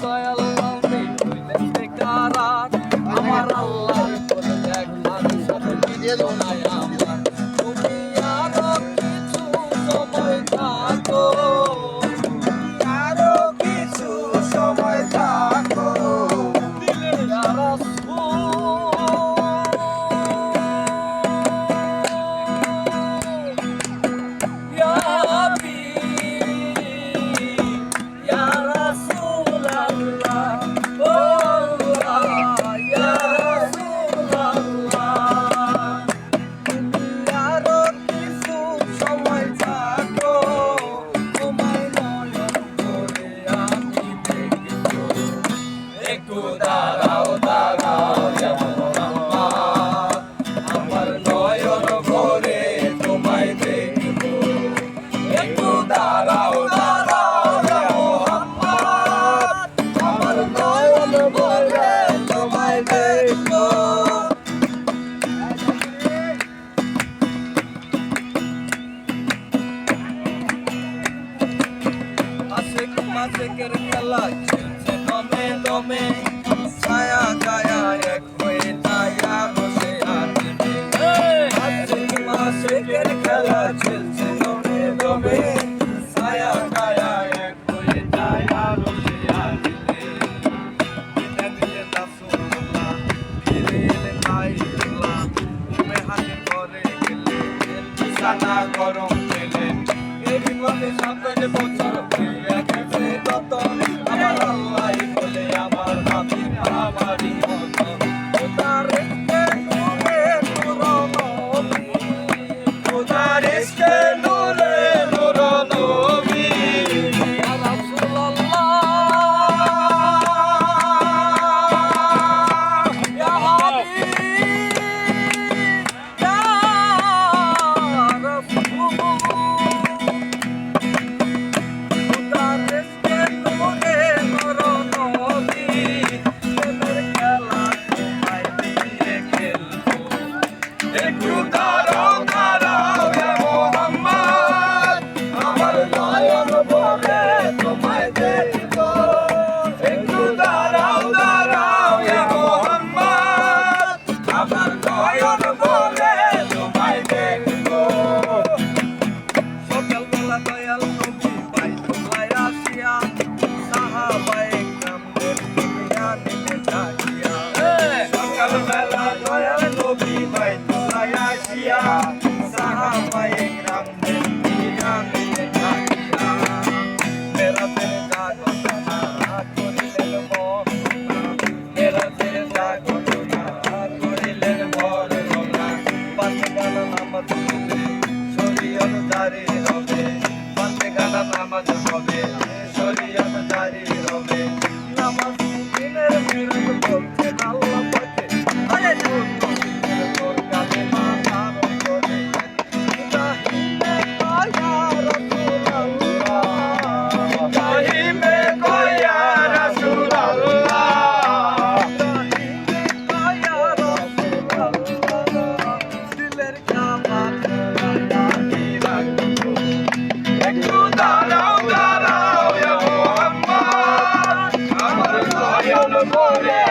দয়াল নবী হইলেন বেকারার আমার আল্লাহ বলে একবার শোনায় আমার তুমি আরো কিছু সময় থাকো আরো কিছু সময় থাকো দিলের আরো কিছু সময় থাকো তোমার নয়ন করে আমি দেখবো একটু দাঁড়াও দাঁড়াও আমার নয়ন ভরে তোমায় দেখবো একটু দাঁড়াও দাঁড়াও আমার নয়ন ভরে তোমায় দেখবো আশেকের খেলা চলছে দমে দমে ছায়া গায়া এক হয়ে ছায়া বসে আছে আশেকের খেলা চলছে দমে দমে ছায়া গায়া এক হয়ে ছায়া বসে আছে রাসূলুল্লাহ ফিরে এলেন আইল্লাহ তুমি হাতে করে গেলে বিছানা গরম পেলেন এই বিপদে সামনে বছর ফিরে গেছে তত আমার আল্লাহ বলে আমার হাবিব আমারই মতো খোদার ইশকে নূরে নূর নবী খোদার ইশকে নূরে নূর নবী ইয়া রাসূলুল্লাহ ইয়া হাবিব ইয়া রাসূল খোদার ইশকে নূরে নূর নবী প্রেমের খেলা তোমায় দিয়ে খেলবো একটু দাঁড়াও দাঁড়াও ইয়া মুহাম্মদ আমার নয়ন ভরে তোমায় দেখবো একটু দাঁড়াও দাঁড়াও ইয়া মুহাম্মদ আমার নয়ন ভরে তোমায় দেখবো সকালবেলা দয়াল নবী বাইতুল্লাহ আসিয়া সাহাবায়ে কেরামদের দুনিয়া নিতে থাকিয়া সকালবেলা দয়াল নবী বাইতুল্লাহ আসিয়া সাহাবায়ে কেরামদের দুনিয়া নিতে থাকিয়া মেরাতের জাগরণা করিলেন বর্ণনা মেরাতের জাগরণা করিলেন বর্ণনা পাঁচে গানা নামাজ হবে শরীয়ত জারি হবে পাঁচে গানা নামাজ হবে শরীয়ত জারি হবে নামাজ দিনের বিরত বলতে আল্লাহ পাকে আরে নবীর তোর কালেমা ধারণ করে ইব্রাহিমে কয়া রাসূলুল্লাহ ইব্রাহিমে কয়া রাসূলুল্লাহ ইব্রাহিমে কয়া রাসূলুল্লাহ দিলের কাবা একটু দাঁড়াও দাঁড়াও ইয়া মুহাম্মদ আমার নয়ন ভরে